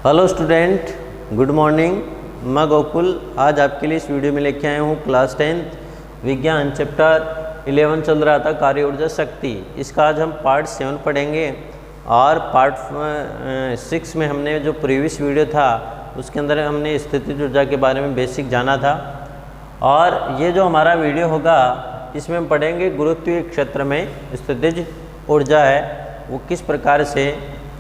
Hello student, good morning. मैं गोकुल आज आपके लिए इस वीडियो में लेके आया हूँ क्लास 10th विज्ञान चैप्टर 11 चल रहा था कार्य ऊर्जा शक्ति। इसका आज हम पार्ट 7 पढ़ेंगे और पार्ट 6 में हमने जो प्रीवियस वीडियो था उसके अंदर हमने स्थितिज ऊर्जा के बारे में बेसिक जाना था। और ये जो हमारा वीडियो होगा इसमें हम पढ़ेंगे गुरुत्वीय क्षेत्र में स्थितिज ऊर्जा है वो किस प्रकार से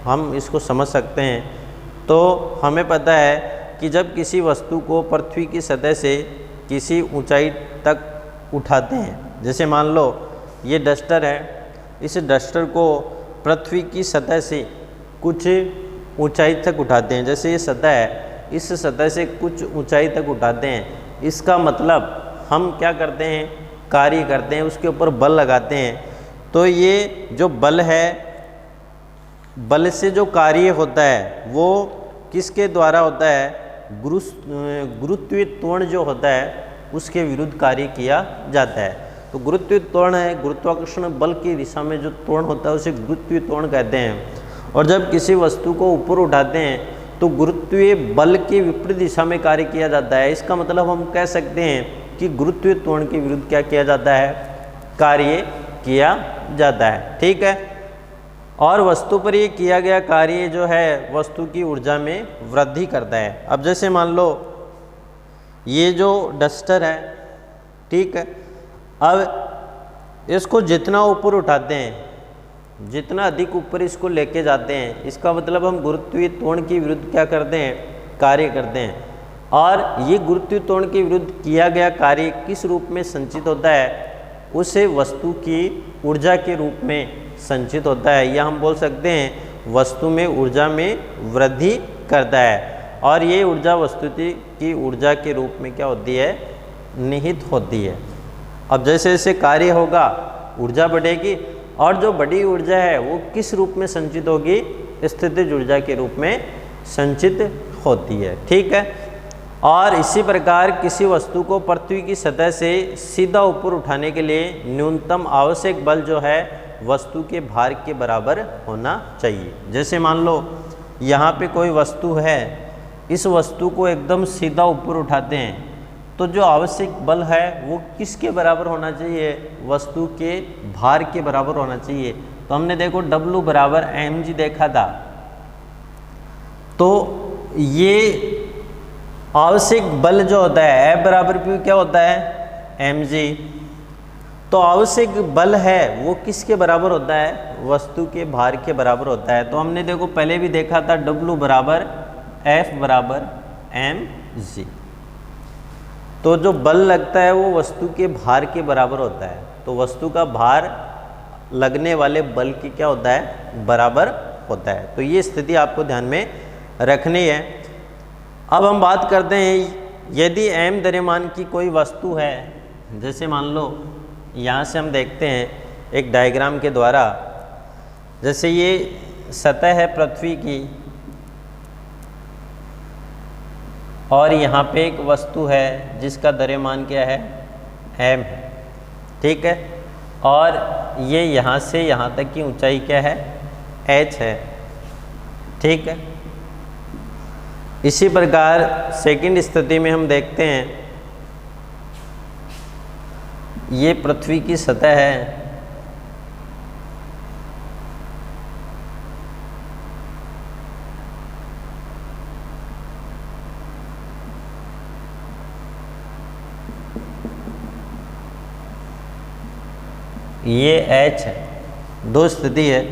हम इसको समझ सकते हैं। तो हमें पता है कि जब किसी वस्तु को पृथ्वी की सतह से किसी ऊंचाई तक उठाते हैं, जैसे मान लो ये डस्टर है, इस डस्टर को पृथ्वी की सतह से कुछ ऊंचाई तक उठाते हैं। जैसे ये सतह है, इस सतह से कुछ ऊंचाई तक उठाते हैं। इसका मतलब हम क्या करते हैं, कार्य करते हैं, उसके ऊपर बल लगाते हैं। तो ये जो बल है, बल से जो कार्य होता है वो किसके द्वारा होता है, गुरुत्वीय त्वरण जो होता है उसके विरुद्ध कार्य किया जाता है। तो गुरुत्वीय त्वरण है, गुरुत्वाकर्षण बल की दिशा में जो त्वरण होता है उसे गुरुत्वीय त्वरण कहते हैं। और जब किसी वस्तु को ऊपर उठाते हैं तो गुरुत्वीय बल की विपरीत दिशा में कार्य किया जाता है। इसका मतलब हम कह सकते हैं कि गुरुत्वीय त्वरण के विरुद्ध क्या किया जाता है, कार्य किया जाता है। ठीक है। और वस्तु पर ये किया गया कार्य जो है वस्तु की ऊर्जा में वृद्धि करता है। अब जैसे मान लो ये जो डस्टर है, ठीक है, अब इसको जितना ऊपर उठाते हैं, जितना अधिक ऊपर इसको लेके जाते हैं, इसका मतलब हम गुरुत्वीय त्वरण के विरुद्ध क्या करते हैं, कार्य करते हैं। और ये गुरुत्वीय त्वरण के विरुद्ध किया गया कार्य किस रूप में संचित होता है, उसे वस्तु की ऊर्जा के रूप में संचित होता है, या हम बोल सकते हैं वस्तु में ऊर्जा में वृद्धि करता है। और ये ऊर्जा वस्तु की ऊर्जा के रूप में क्या होती है, निहित होती है। अब जैसे जैसे कार्य होगा ऊर्जा बढ़ेगी, और जो बड़ी ऊर्जा है वो किस रूप में संचित होगी, स्थितिज ऊर्जा के रूप में संचित होती है। ठीक है। और इसी प्रकार किसी वस्तु को पृथ्वी की सतह से सीधा ऊपर उठाने के लिए न्यूनतम आवश्यक बल जो है वस्तु के भार के बराबर होना चाहिए। जैसे मान लो यहाँ पे कोई वस्तु है, इस वस्तु को एकदम सीधा ऊपर उठाते हैं तो जो आवश्यक बल है वो किसके बराबर होना चाहिए, वस्तु के भार के बराबर होना चाहिए। तो हमने देखो W बराबर mg देखा था। तो ये आवश्यक बल जो होता है F बराबर P क्या होता है, mg। तो आवश्यक बल है वो किसके बराबर होता है, वस्तु के भार के बराबर होता है। तो हमने देखो पहले भी देखा था W बराबर F बराबर mg। तो जो बल लगता है वो वस्तु के भार के बराबर होता है। तो वस्तु का भार लगने वाले बल की क्या होता है, बराबर होता है। तो ये स्थिति आपको ध्यान में रखनी है। अब हम बात करते हैं यदि m द्रव्यमान की कोई वस्तु है, जैसे मान लो यहाँ से हम देखते हैं एक डायग्राम के द्वारा, जैसे ये सतह है पृथ्वी की और यहाँ पे एक वस्तु है जिसका द्रव्यमान क्या है, m है। ठीक है। और ये यहाँ से यहाँ तक की ऊंचाई क्या है, h है। ठीक है। इसी प्रकार सेकंड स्थिति में हम देखते हैं ये पृथ्वी की सतह है, ये H है। दो स्थिति है,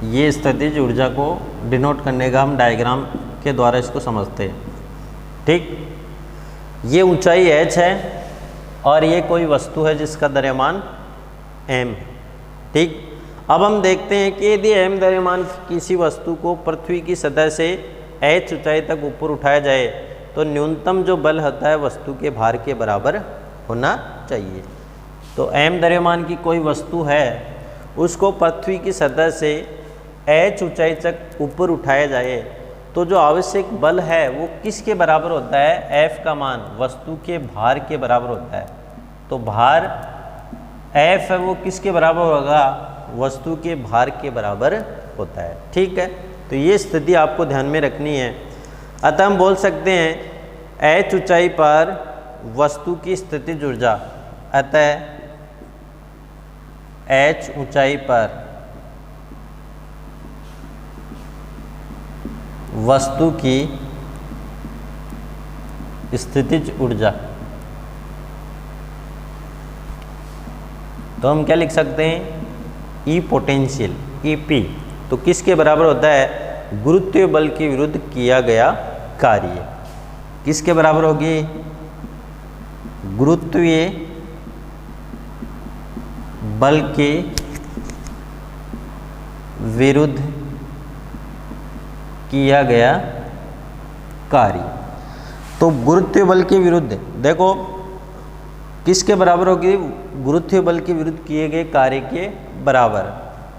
ये स्थितिज ऊर्जा को डिनोट करने का हम डायग्राम के द्वारा इसको समझते हैं। ठीक, ये ऊंचाई h है और ये कोई वस्तु है जिसका द्रव्यमान m है। ठीक। अब हम देखते हैं कि यदि m द्रव्यमान किसी वस्तु को पृथ्वी की सतह से h ऊंचाई तक ऊपर उठाया जाए तो न्यूनतम जो बल होता है वस्तु के भार के बराबर होना चाहिए। तो m द्रव्यमान की कोई वस्तु है, उसको पृथ्वी की सतह से h ऊंचाई तक ऊपर उठाया जाए तो जो आवश्यक बल है वो किसके बराबर होता है, F का मान वस्तु के भार के बराबर होता है। तो भार F है वो किसके बराबर होगा, वस्तु के भार के बराबर होता है। ठीक है, तो ये स्थिति आपको ध्यान में रखनी है। अतः हम बोल सकते हैं h ऊंचाई पर वस्तु की स्थितिज ऊर्जा, अतः h ऊंचाई पर वस्तु की स्थितिज ऊर्जा, तो हम क्या लिख सकते हैं, ई पोटेंशियल EP, तो किसके बराबर होता है, गुरुत्वीय बल के विरुद्ध किया गया कार्य। किसके बराबर होगी, गुरुत्वीय बल के विरुद्ध किया गया कार्य। तो गुरुत्वीय बल के विरुद्ध देखो किसके बराबर होगी, गुरुत्वीय बल के विरुद्ध किए गए कार्य के बराबर।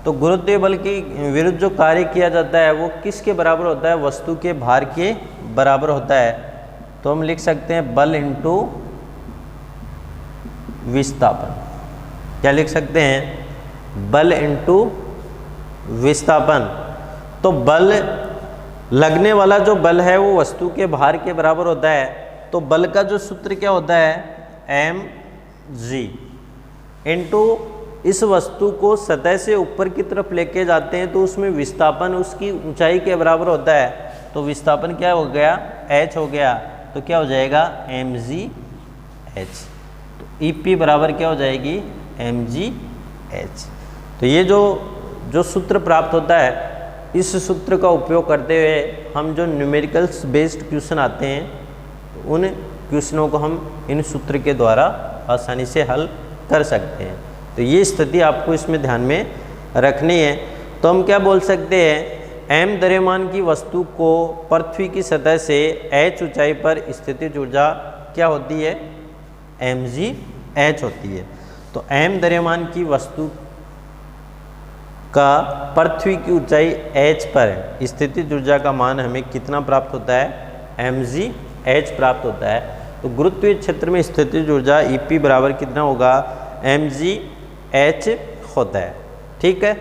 तो गुरुत्वीय बल के विरुद्ध जो कार्य किया जाता है वो किसके बराबर होता है, वस्तु के भार के बराबर होता है। तो हम लिख सकते हैं बल इंटू विस्थापन। क्या लिख सकते हैं, बल इंटू विस्थापन। तो बल लगने वाला जो बल है वो वस्तु के भार के बराबर होता है। तो बल का जो सूत्र क्या होता है, mg इंटू इस वस्तु को सतह से ऊपर की तरफ लेके जाते हैं तो उसमें विस्थापन उसकी ऊंचाई के बराबर होता है। तो विस्थापन क्या हो गया, h हो गया। तो क्या हो जाएगा, mgh। तो EP बराबर क्या हो जाएगी, mgh। तो ये जो सूत्र प्राप्त होता है, इस सूत्र का उपयोग करते हुए हम जो न्यूमेरिकल्स बेस्ड क्वेश्चन आते हैं उन क्वेश्चनों को हम इन सूत्र के द्वारा आसानी से हल कर सकते हैं। तो ये स्थिति आपको इसमें ध्यान में रखनी है। तो हम क्या बोल सकते हैं, m द्रव्यमान की वस्तु को पृथ्वी की सतह से h ऊंचाई पर स्थितिज ऊर्जा क्या होती है, mgh होती है। तो m द्रव्यमान की वस्तु का पृथ्वी की ऊंचाई h पर स्थितिज ऊर्जा का मान हमें कितना प्राप्त होता है, mgh प्राप्त होता है। तो गुरुत्वीय क्षेत्र में स्थितिज ऊर्जा EP बराबर कितना होगा, mgh होता है। ठीक है,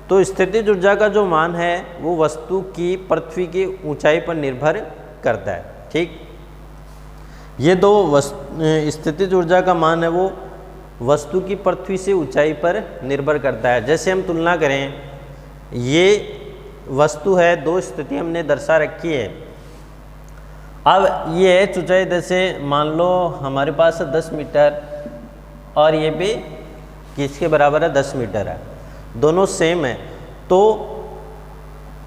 तो स्थितिज ऊर्जा का जो मान है वो वस्तु की पृथ्वी की ऊंचाई पर निर्भर करता है। ठीक, ये दो स्थितिज ऊर्जा का मान है वो वस्तु की पृथ्वी से ऊंचाई पर निर्भर करता है। जैसे हम तुलना करें, ये वस्तु है, दो स्थिति हमने दर्शा रखी है। अब ये h ऊंचाई जैसे मान लो हमारे पास 10 मीटर और ये भी किसके बराबर है, 10 मीटर है, दोनों सेम है। तो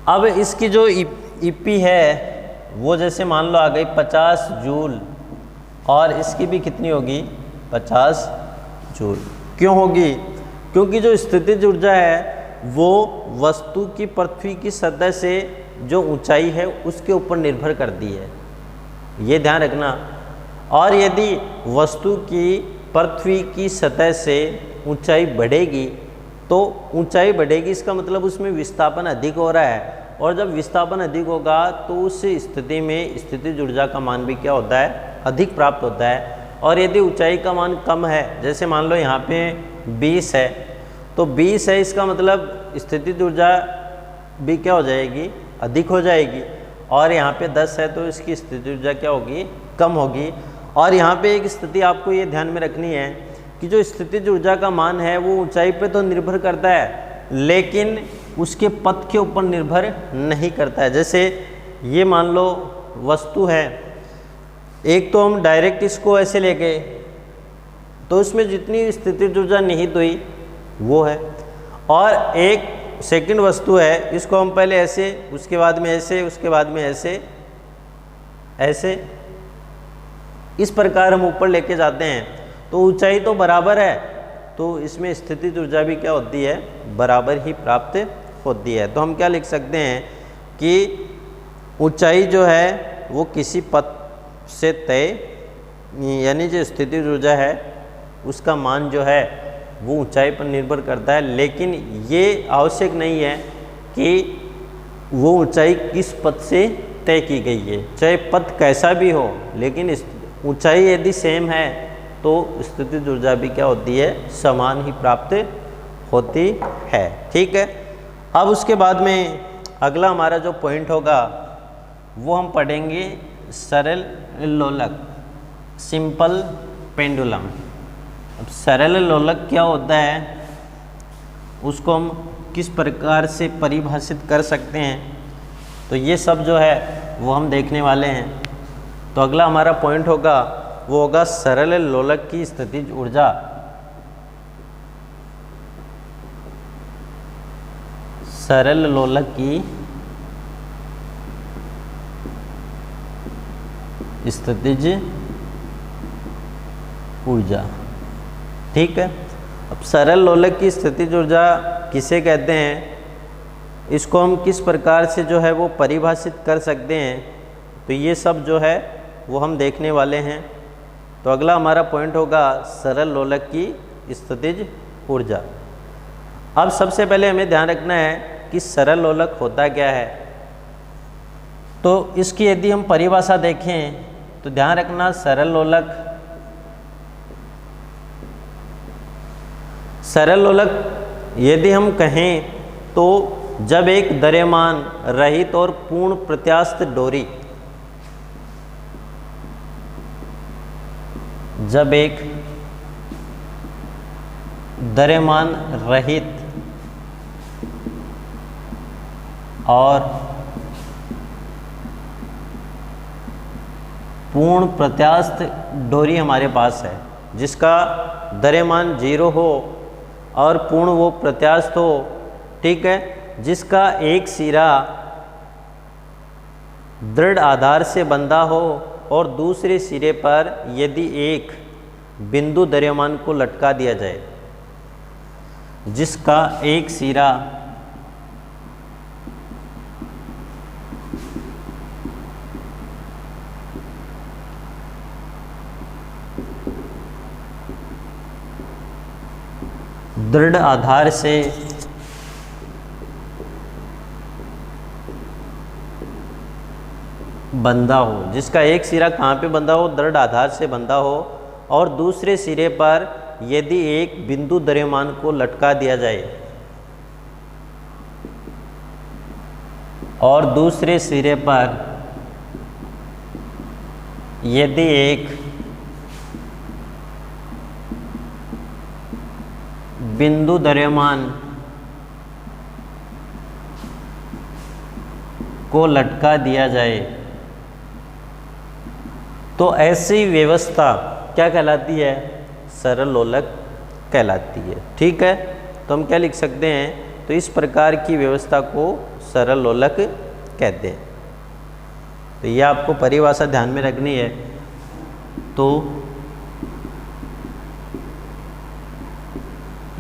अब इसकी जो EP है वो जैसे मान लो आ गई 50 जूल और इसकी भी कितनी होगी, 50 जूल। क्यों होगी, क्योंकि जो स्थितिज ऊर्जा है वो वस्तु की पृथ्वी की सतह से जो ऊंचाई है उसके ऊपर निर्भर करती है, ये ध्यान रखना। और यदि वस्तु की पृथ्वी की सतह से ऊंचाई बढ़ेगी तो ऊंचाई बढ़ेगी, इसका मतलब उसमें विस्थापन अधिक हो रहा है, और जब विस्थापन अधिक होगा तो उस स्थिति में स्थितिज ऊर्जा का मान भी क्या होता है, अधिक प्राप्त होता है। और यदि ऊंचाई का मान कम है, जैसे मान लो यहाँ पे 20 है, तो 20 है, इसका मतलब स्थितिज ऊर्जा भी क्या हो जाएगी, अधिक हो जाएगी। और यहाँ पे 10 है तो इसकी स्थितिज ऊर्जा क्या होगी, कम होगी। और यहाँ पे एक स्थिति आपको ये ध्यान में रखनी है कि जो स्थितिज ऊर्जा का मान है वो ऊंचाई पे तो निर्भर करता है लेकिन उसके पथ के ऊपर निर्भर नहीं करता है। जैसे ये मान लो वस्तु है, एक तो हम डायरेक्ट इसको ऐसे ले गए तो उसमें जितनी स्थितिज ऊर्जा निहित हुई वो है, और एक सेकंड वस्तु है, इसको हम पहले ऐसे, उसके बाद में ऐसे, उसके बाद में ऐसे, ऐसे इस प्रकार हम ऊपर लेके जाते हैं तो ऊंचाई तो बराबर है, तो इसमें स्थितिज ऊर्जा भी क्या होती है, बराबर ही प्राप्त होती है। तो हम क्या लिख सकते हैं कि ऊंचाई जो है वो किसी पथ से तय, यानी जो स्थितिज ऊर्जा है उसका मान जो है वो ऊंचाई पर निर्भर करता है, लेकिन ये आवश्यक नहीं है कि वो ऊंचाई किस पथ से तय की गई है, चाहे पथ कैसा भी हो, लेकिन ऊंचाई यदि सेम है तो स्थितिज ऊर्जा भी क्या होती है, समान ही प्राप्त होती है। ठीक है, अब उसके बाद में अगला हमारा जो पॉइंट होगा वो हम पढ़ेंगे सरल लोलक, सिंपल पेंडुलम। अब सरल लोलक क्या होता है, उसको हम किस प्रकार से परिभाषित कर सकते हैं, तो ये सब जो है वो हम देखने वाले हैं। तो अगला हमारा पॉइंट होगा वो होगा सरल लोलक की स्थितिज ऊर्जा। सरल लोलक की स्थितिज ऊर्जा, ठीक है। अब सरल लोलक की स्थितिज ऊर्जा किसे कहते हैं, इसको हम किस प्रकार से जो है वो परिभाषित कर सकते हैं, तो ये सब जो है वो हम देखने वाले हैं। तो अगला हमारा पॉइंट होगा सरल लोलक की स्थितिज ऊर्जा। अब सबसे पहले हमें ध्यान रखना है कि सरल लोलक होता क्या है। तो इसकी यदि हम परिभाषा देखें तो ध्यान रखना, सरल लोलक यदि हम कहें तो जब एक द्रव्यमान रहित और पूर्ण प्रत्यास्थ डोरी, जब एक द्रव्यमान रहित और पूर्ण प्रत्यास्थ डोरी हमारे पास है, जिसका द्रव्यमान 0 हो और पूर्ण वो प्रत्यास्थ हो, ठीक है, जिसका एक सिरा दृढ़ आधार से बंधा हो और दूसरे सिरे पर यदि एक बिंदु द्रव्यमान को लटका दिया जाए, जिसका एक सिरा दृढ़ आधार से बंधा हो, जिसका एक सिरा कहाँ पे बंधा हो, दृढ़ आधार से बंधा हो, और दूसरे सिरे पर यदि एक बिंदु द्रव्यमान को लटका दिया जाए, और दूसरे सिरे पर यदि एक बिंदु द्रव्यमान को लटका दिया जाए, तो ऐसी व्यवस्था क्या कहलाती है, सरल लोलक कहलाती है, ठीक है। तो हम क्या लिख सकते हैं, तो इस प्रकार की व्यवस्था को सरल लोलक कहते हैं। तो ये आपको परिभाषा ध्यान में रखनी है। तो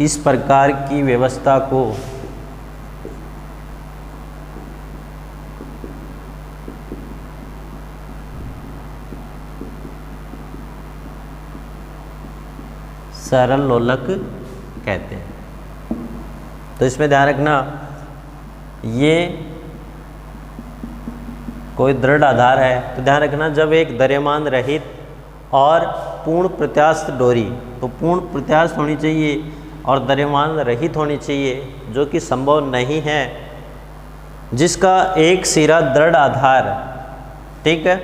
इस प्रकार की व्यवस्था को सरल लोलक कहते हैं। तो इसमें ध्यान रखना, ये कोई दृढ़ आधार है, तो ध्यान रखना जब एक द्रव्यमान रहित और पूर्ण प्रत्यास्थ डोरी, तो पूर्ण प्रत्यास्थ होनी चाहिए और द्रव्यमान रहित होनी चाहिए, जो कि संभव नहीं है, जिसका एक सिरा दृढ़ आधार, ठीक है,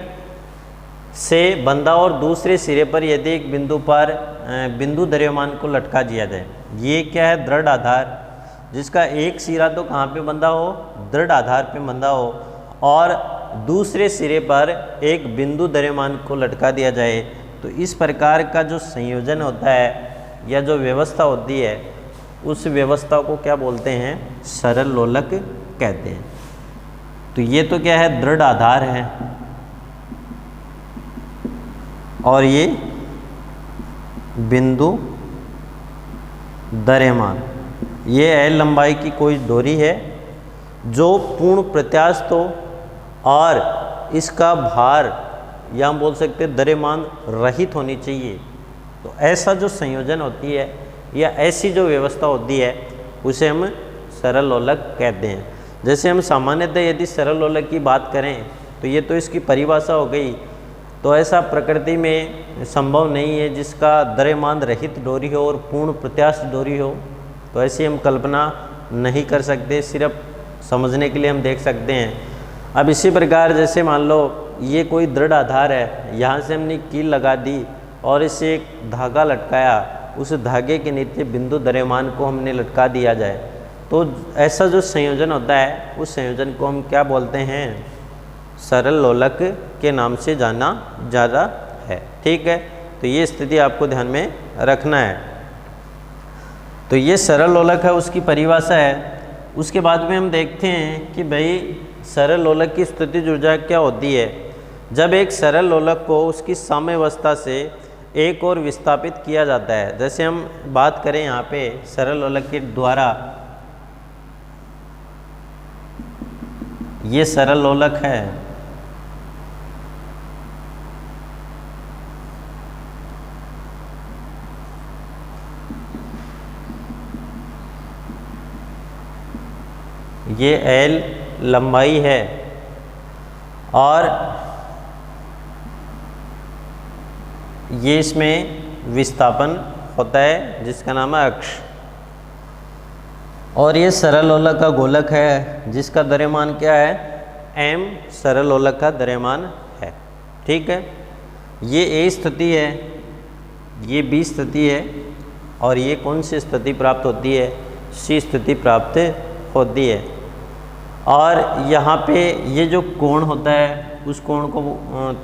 से बंधा और दूसरे सिरे पर यदि एक बिंदु द्रव्यमान को लटका दिया जाए। ये क्या है, दृढ़ आधार, जिसका एक सिरा तो कहाँ पे बंधा हो, दृढ़ आधार पे बंधा हो, और दूसरे सिरे पर एक बिंदु द्रव्यमान को लटका दिया जाए। तो इस प्रकार का जो संयोजन होता है या जो व्यवस्था होती है, उस व्यवस्था को क्या बोलते हैं, सरल लोलक कहते हैं। तो ये तो क्या है, दृढ़ आधार है, और ये बिंदु द्रव्यमान, ये एल लंबाई की कोई डोरी है जो पूर्ण प्रत्यास्थ हो और इसका भार, या हम बोल सकते हैं द्रव्यमान रहित होनी चाहिए। तो ऐसा जो संयोजन होती है या ऐसी जो व्यवस्था होती है, उसे हम सरल लोलक कहते हैं। जैसे हम सामान्यतः यदि सरल लोलक की बात करें तो ये तो इसकी परिभाषा हो गई। तो ऐसा प्रकृति में संभव नहीं है जिसका द्रव्यमान रहित डोरी हो और पूर्ण प्रत्यास्थ डोरी हो। तो ऐसी हम कल्पना नहीं कर सकते, सिर्फ समझने के लिए हम देख सकते हैं। अब इसी प्रकार जैसे मान लो ये कोई दृढ़ आधार है, यहाँ से हमने कील लगा दी और इसे एक धागा लटकाया, उस धागे के नीचे बिंदु द्रव्यमान को हमने लटका दिया जाए, तो ऐसा जो संयोजन होता है उस संयोजन को हम क्या बोलते हैं? सरल लोलक के नाम से जाना जाता है। ठीक है, तो ये स्थिति आपको ध्यान में रखना है। तो ये सरल लोलक है, उसकी परिभाषा है। उसके बाद में हम देखते हैं कि भाई सरल लोलक की स्थितिज ऊर्जा क्या होती है। जब एक सरल लोलक को उसकी साम्यावस्था से एक और विस्थापित किया जाता है, जैसे हम बात करें यहाँ पे सरल लोलक के द्वारा, ये सरल लोलक है, ये L लंबाई है और ये इसमें विस्थापन होता है जिसका नाम है अक्ष, और ये सरल लोलक का गोलक है जिसका द्रव्यमान क्या है? m सरल लोलक का द्रव्यमान है। ठीक है, ये A स्थिति है, ये B स्थिति है, और ये कौन सी स्थिति प्राप्त होती है? C स्थिति प्राप्त होती है। और यहाँ पे ये जो कोण होता है उस कोण को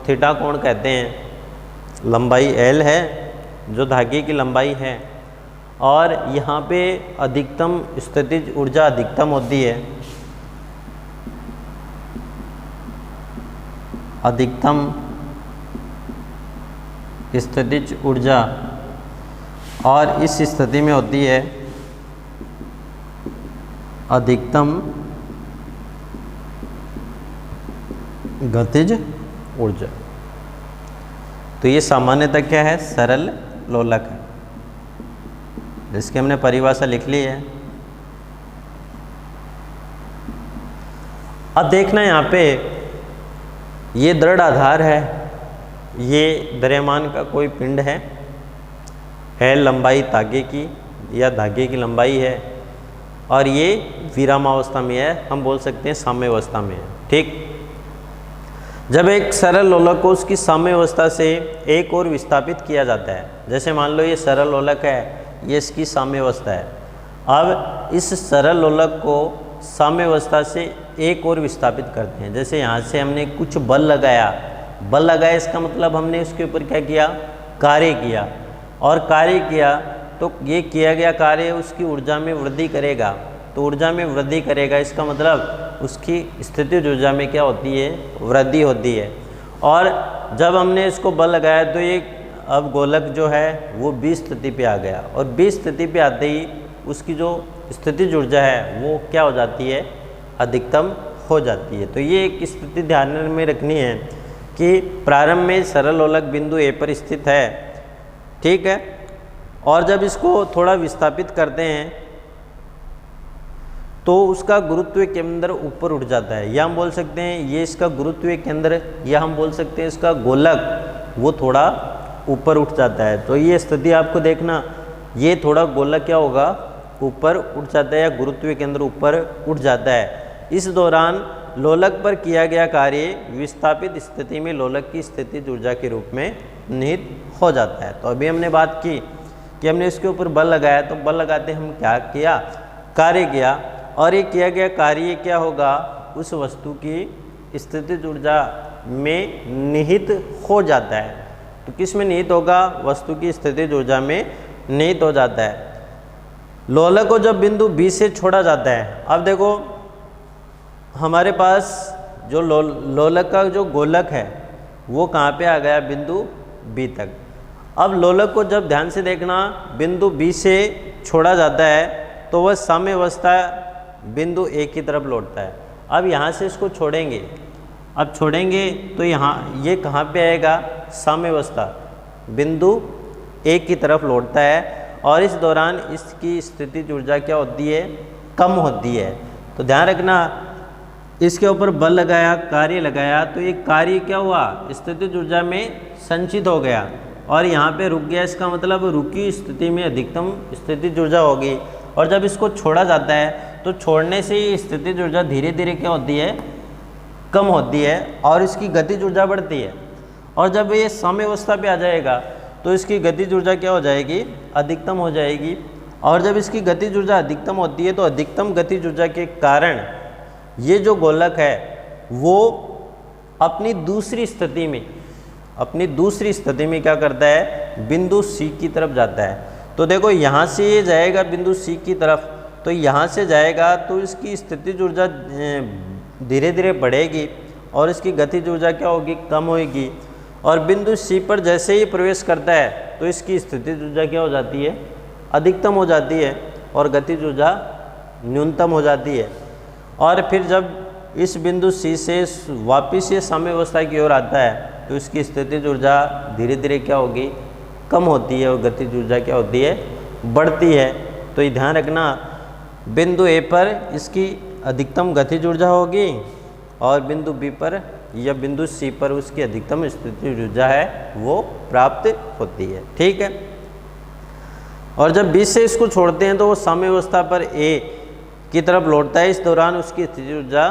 थीटा कोण कहते हैं। लंबाई L है जो धागे की लंबाई है, और यहाँ पे अधिकतम स्थितिज ऊर्जा अधिकतम होती है, अधिकतम स्थितिज ऊर्जा, और इस स्थिति में होती है अधिकतम गतिज ऊर्जा। तो ये सामान्यतः क्या है? सरल लोलक है, जिसकी हमने परिभाषा लिख ली है। अब देखना यहाँ पे ये दृढ़ आधार है, ये द्रव्यमान का कोई पिंड है, L लंबाई धागे की या धागे की लंबाई है, और ये विरामावस्था में है, हम बोल सकते हैं साम्यावस्था में है। ठीक, जब एक सरल लोलक को उसकी साम्यावस्था से एक और विस्थापित किया जाता है, जैसे मान लो ये सरल लोलक है, ये इसकी साम्यावस्था है। अब इस सरल लोलक को साम्यावस्था से एक और विस्थापित करते हैं, जैसे यहाँ से हमने कुछ बल लगाया, इसका मतलब हमने उसके ऊपर क्या किया? कार्य किया, और कार्य किया तो ये किया गया कार्य उसकी ऊर्जा में वृद्धि करेगा, तो ऊर्जा में वृद्धि करेगा, इसका मतलब उसकी स्थितिज ऊर्जा में क्या होती है? वृद्धि होती है। और जब हमने इसको बल लगाया तो ये अब गोलक जो है वो B स्थिति पे आ गया, और B स्थिति पे आते ही उसकी जो स्थितिज ऊर्जा है वो क्या हो जाती है? अधिकतम हो जाती है। तो ये एक स्थिति ध्यान में रखनी है कि प्रारंभ में सरल लोलक बिंदु A पर स्थित है, ठीक है, और जब इसको थोड़ा विस्थापित करते हैं तो उसका गुरुत्व केंद्र ऊपर उठ जाता है, या हम बोल सकते हैं ये इसका गुरुत्व केंद्र, या हम बोल सकते हैं इसका गोलक वो थोड़ा ऊपर उठ जाता है। तो ये स्थिति आपको देखना, ये थोड़ा गोलक क्या होगा? ऊपर उठ जाता है, या गुरुत्व केंद्र ऊपर उठ जाता है। इस दौरान लोलक पर किया गया कार्य विस्थापित स्थिति में लोलक की स्थितिज ऊर्जा के रूप में निहित हो जाता है। तो अभी हमने बात की कि हमने इसके ऊपर बल लगाया, तो बल लगाते हम क्या किया? कार्य किया, और ये किया गया कार्य क्या होगा? उस वस्तु की स्थितिज ऊर्जा में निहित हो जाता है। तो किस में निहित होगा? वस्तु की स्थितिज ऊर्जा में निहित हो जाता है। लोलक को जब बिंदु B से छोड़ा जाता है, अब देखो हमारे पास जो लोलक का जो गोलक है वो कहाँ पे आ गया? बिंदु B तक। अब लोलक को जब ध्यान से देखना, बिंदु B से छोड़ा जाता है तो वह साम्यावस्था बिंदु A की तरफ लौटता है। अब यहाँ से इसको छोड़ेंगे, अब छोड़ेंगे तो यहाँ ये कहाँ पे आएगा? साम्यावस्था बिंदु A की तरफ लौटता है, और इस दौरान इसकी स्थितिज ऊर्जा क्या होती है? कम होती है। तो ध्यान रखना, इसके ऊपर बल लगाया, कार्य लगाया, तो ये कार्य क्या हुआ? स्थितिज ऊर्जा में संचित हो गया, और यहाँ पे रुक गया, इसका मतलब रुकी स्थिति में अधिकतम स्थितिज ऊर्जा होगी। और जब इसको छोड़ा जाता है तो तो छोड़ने से ही स्थितिज ऊर्जा धीरे धीरे क्या होती है, कम होती है और इसकी गतिज ऊर्जा बढ़ती है। और जब ये साम्यावस्था पे आ जाएगा तो इसकी गतिज ऊर्जा क्या हो जाएगी, अधिकतम हो जाएगी। और जब इसकी गतिज ऊर्जा अधिकतम होती है तो अधिकतम गतिज ऊर्जा के कारण ये जो गोलक है वो अपनी दूसरी स्थिति में क्या करता है, बिंदु सी की तरफ जाता है। तो देखो यहाँ से ये जाएगा बिंदु सी की तरफ, तो यहाँ से जाएगा तो इसकी स्थितिज ऊर्जा धीरे धीरे बढ़ेगी और इसकी गतिज ऊर्जा क्या होगी, कम होगी। और बिंदु सी पर जैसे ही प्रवेश करता है तो इसकी स्थितिज ऊर्जा क्या हो जाती है, अधिकतम हो जाती है और गतिज ऊर्जा न्यूनतम हो जाती है। और फिर जब इस बिंदु सी से वापिस ये साम्यावस्था की ओर आता है तो इसकी स्थितिज ऊर्जा धीरे धीरे क्या होगी, कम होती है और गतिज ऊर्जा क्या होती है, बढ़ती है। तो ये ध्यान रखना, बिंदु ए पर इसकी अधिकतम गतिज ऊर्जा होगी और बिंदु बी पर या बिंदु सी पर उसकी अधिकतम स्थितिज ऊर्जा है वो प्राप्त होती है। ठीक है। और जब बी से इसको छोड़ते हैं तो वो साम्यावस्था पर ए की तरफ लौटता है, इस दौरान उसकी स्थितिज ऊर्जा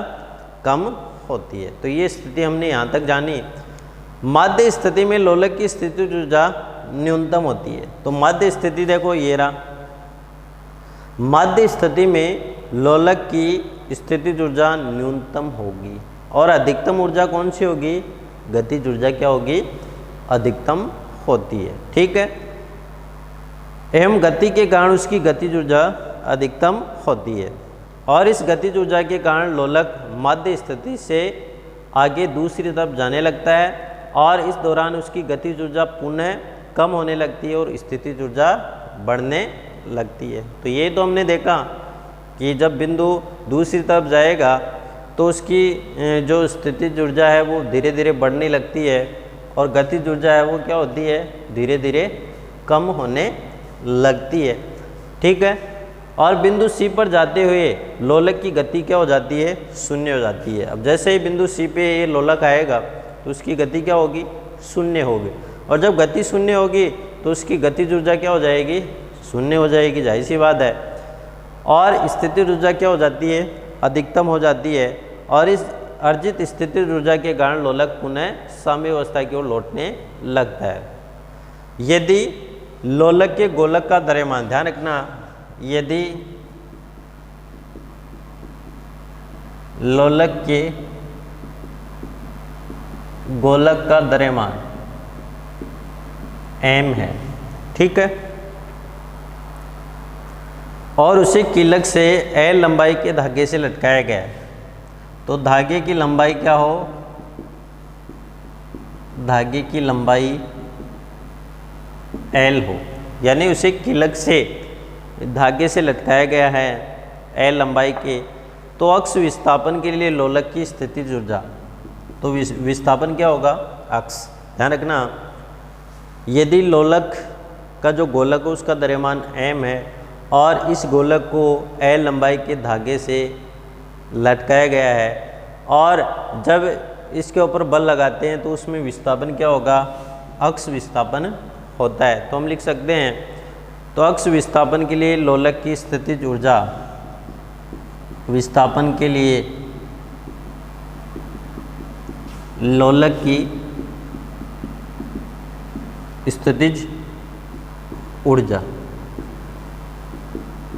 कम होती है। तो ये स्थिति हमने यहाँ तक जानी। माध्य स्थिति में लोलक की स्थितिज ऊर्जा न्यूनतम होती है। तो माध्य स्थिति देखो ये रहा, माध्य स्थिति में लोलक की स्थितिज ऊर्जा न्यूनतम होगी और अधिकतम ऊर्जा कौन सी होगी, गतिज ऊर्जा क्या होगी, अधिकतम होती है। ठीक है। एवं गति के कारण उसकी गतिज ऊर्जा अधिकतम होती है और इस गतिज ऊर्जा के कारण लोलक माध्य स्थिति से आगे दूसरी तरफ जाने लगता है और इस दौरान उसकी गतिज ऊर्जा पुनः कम होने लगती है और स्थितिज ऊर्जा बढ़ने लगती है। तो ये तो हमने देखा कि जब बिंदु दूसरी तरफ जाएगा तो उसकी जो स्थितिज ऊर्जा है वो धीरे धीरे बढ़ने लगती है और गतिज ऊर्जा है वो क्या होती है, धीरे धीरे कम होने लगती है। ठीक है। और बिंदु सी पर जाते हुए लोलक की गति क्या हो जाती है, शून्य हो जाती है। अब जैसे ही बिंदु सी पे ये लोलक आएगा तो उसकी गति क्या होगी, शून्य होगी। और जब गति शून्य होगी तो उसकी गतिज ऊर्जा क्या हो जाएगी, शून्य हो जाएगी, जाहिर सी बात है। और स्थितिज ऊर्जा क्या हो जाती है, अधिकतम हो जाती है और इस अर्जित स्थितिज ऊर्जा के कारण लोलक पुनः साम्यावस्था की ओर लौटने लगता है। यदि लोलक के गोलक का द्रव्यमान, ध्यान रखना, यदि लोलक के गोलक का द्रव्यमान m है, ठीक है, और उसे कीलक से L लंबाई के धागे से लटकाया गया है, तो धागे की लंबाई क्या हो, धागे की लंबाई L हो, यानी उसे कीलक से धागे से लटकाया गया है L लंबाई के, तो अक्ष विस्थापन के लिए लोलक की स्थितिज ऊर्जा, तो विस्थापन क्या होगा, अक्ष। ध्यान रखना, यदि लोलक का जो गोलक है उसका द्रव्यमान m है और इस गोलक को L लंबाई के धागे से लटकाया गया है और जब इसके ऊपर बल लगाते हैं तो उसमें विस्थापन क्या होगा, अक्ष विस्थापन होता है। तो हम लिख सकते हैं, तो अक्ष विस्थापन के लिए लोलक की स्थितिज ऊर्जा, विस्थापन के लिए लोलक की स्थितिज ऊर्जा,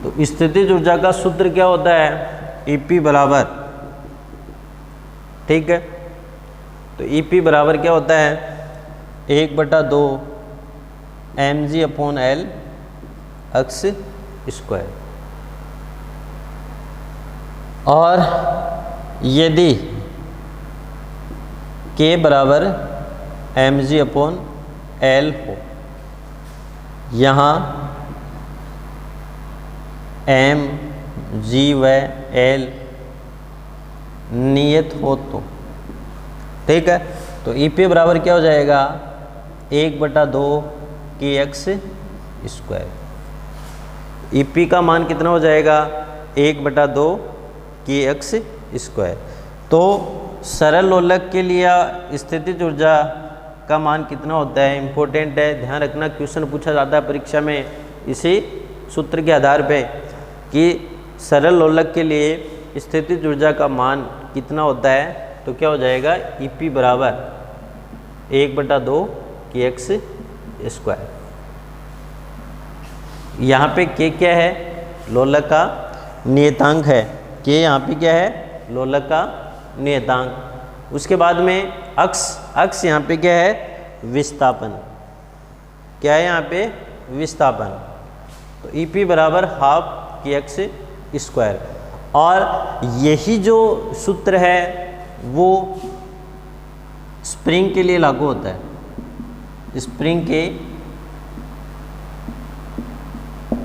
तो स्थितिज ऊर्जा का सूत्र क्या होता है, EP बराबर, ठीक है, तो EP बराबर क्या होता है, 1/2 mg/L अक्ष स्क्वायर। और यदि K बराबर mg/L हो, यहाँ m, g व L नियत हो तो, ठीक है, तो EP बराबर क्या हो जाएगा, 1/2 kx स्क्वायर। EP का मान कितना हो जाएगा, 1/2 kx स्क्वायर। तो सरल लोलक के लिए स्थितिज ऊर्जा का मान कितना होता है, इम्पोर्टेंट है, ध्यान रखना, क्वेश्चन पूछा जाता है परीक्षा में इसी सूत्र के आधार पे कि सरल लोलक के लिए स्थितिज ऊर्जा का मान कितना होता है, तो क्या हो जाएगा EP बराबर 1/2 kx स्क्वायर। यहाँ पे k क्या है, लोलक का नियतांक है, k यहाँ पे क्या है, लोलक का नियतांक। उसके बाद में अक्ष यहाँ पे क्या है, विस्थापन। क्या है यहाँ पे, विस्थापन। तो EP बराबर 1/2 kx स्क्वायर। और यही जो सूत्र है वो स्प्रिंग के लिए लागू होता है, स्प्रिंग के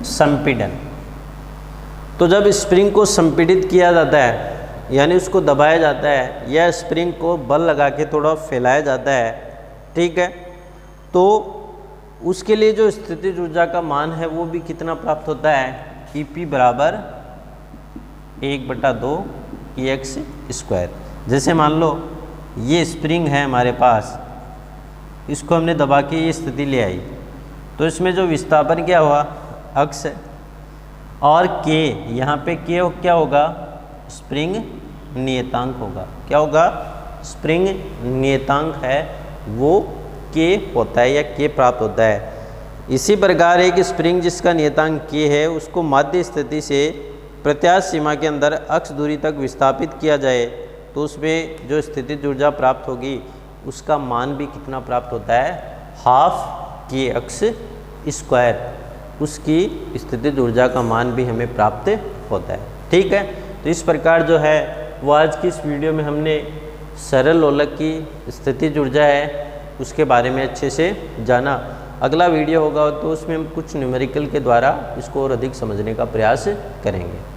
संपीड़न। तो जब स्प्रिंग को संपीड़ित किया जाता है, यानी उसको दबाया जाता है या स्प्रिंग को बल लगा के थोड़ा फैलाया जाता है, ठीक है, तो उसके लिए जो स्थितिज ऊर्जा का मान है वो भी कितना प्राप्त होता है, EP बराबर 1/2 kx स्क्वायर। जैसे मान लो ये स्प्रिंग है हमारे पास, इसको हमने दबा के ये स्थिति ले आई, तो इसमें जो विस्थापन क्या हुआ, अक्ष है, और k यहाँ पे k क्या होगा, स्प्रिंग नियतांक होगा। क्या होगा, स्प्रिंग नियतांक है वो k होता है या k प्राप्त होता है। इसी प्रकार एक स्प्रिंग जिसका नियतांक k है उसको माध्य स्थिति से प्रत्यास्थ सीमा के अंदर अक्ष दूरी तक विस्थापित किया जाए तो उसमें जो स्थितिज ऊर्जा प्राप्त होगी उसका मान भी कितना प्राप्त होता है, 1/2 kx स्क्वायर। उसकी स्थितिज ऊर्जा का मान भी हमें प्राप्त होता है। ठीक है, तो इस प्रकार जो है वो आज की इस वीडियो में हमने सरल लोलक की स्थितिज ऊर्जा है उसके बारे में अच्छे से जाना। अगला वीडियो होगा तो उसमें हम कुछ न्यूमेरिकल के द्वारा इसको और अधिक समझने का प्रयास करेंगे।